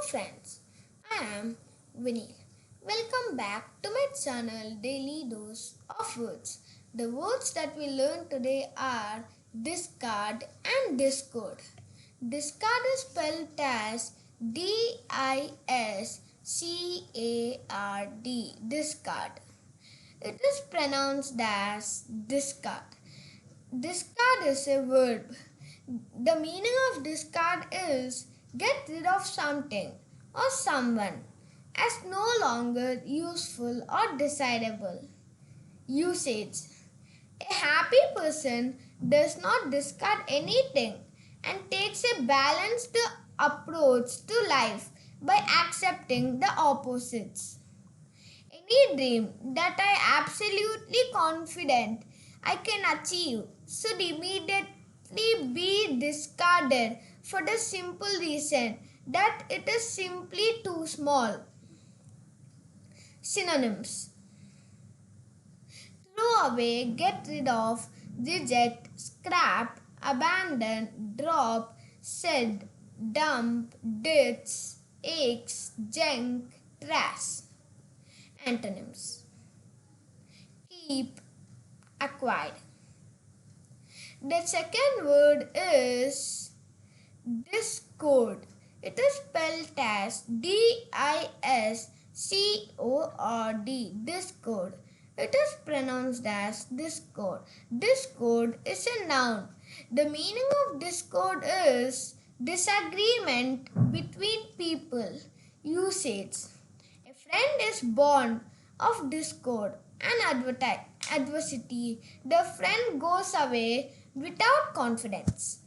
friends, I am Vineel. Welcome back to my channel Daily Dose of Words. The words that we learn today are discard and discord. Discard is spelled as D-I-S-C-A-R-D, discard. It is pronounced as discard. Discard is a verb. The meaning of discard is get rid of something or someone as no longer useful or desirable. Usage: a happy person does not discard anything and takes a balanced approach to life by accepting the opposites. Any dream that I absolutely confident I can achieve should immediately be discarded for the simple reason that it is simply too small. Synonyms: throw away, get rid of, reject, scrap, abandon, drop, shed, dump, ditch, axe, junk, trash. Antonyms: keep, acquired. The second word is discord. It is spelled as D-I-S-C-O-R-D, discord. It is pronounced as discord. Discord is a noun. The meaning of discord is disagreement between people. Usage: a friend is born of discord and adversity. The friend goes away without confidence.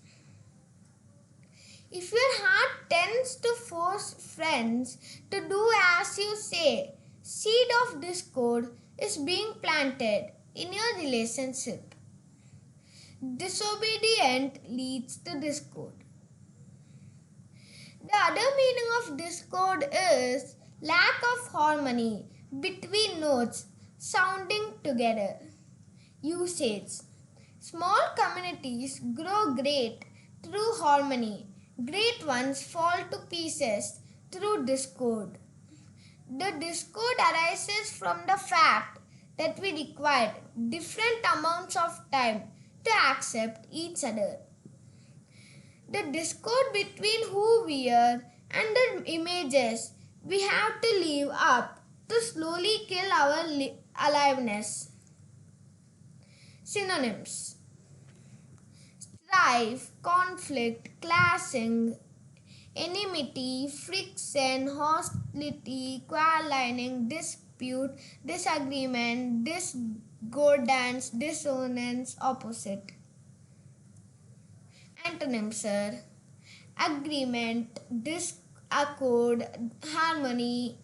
If your heart tends to force friends to do as you say, seed of discord is being planted in your relationship. Disobedient leads to discord. The other meaning of discord is lack of harmony between notes sounding together. Usage: small communities grow great through harmony. Great ones fall to pieces through discord. The discord arises from the fact that we require different amounts of time to accept each other. The discord between who we are and the images we have to live up to slowly kill our aliveness. Synonyms: strife, conflict, clashing, enmity, friction, hostility, quarreling, dispute, disagreement, discordance, dissonance, opposite. Antonyms are agreement, disaccord, harmony.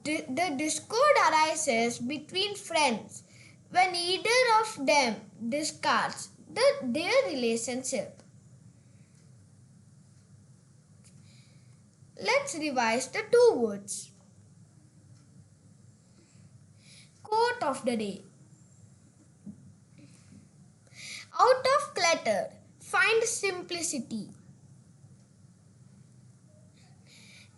The discord arises between friends when either of them discards their relationship. Let's revise the two words. Quote of the day: out of clutter, find simplicity.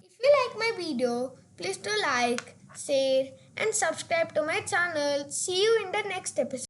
If you like my video, please do like, share and subscribe to my channel. See you in the next episode.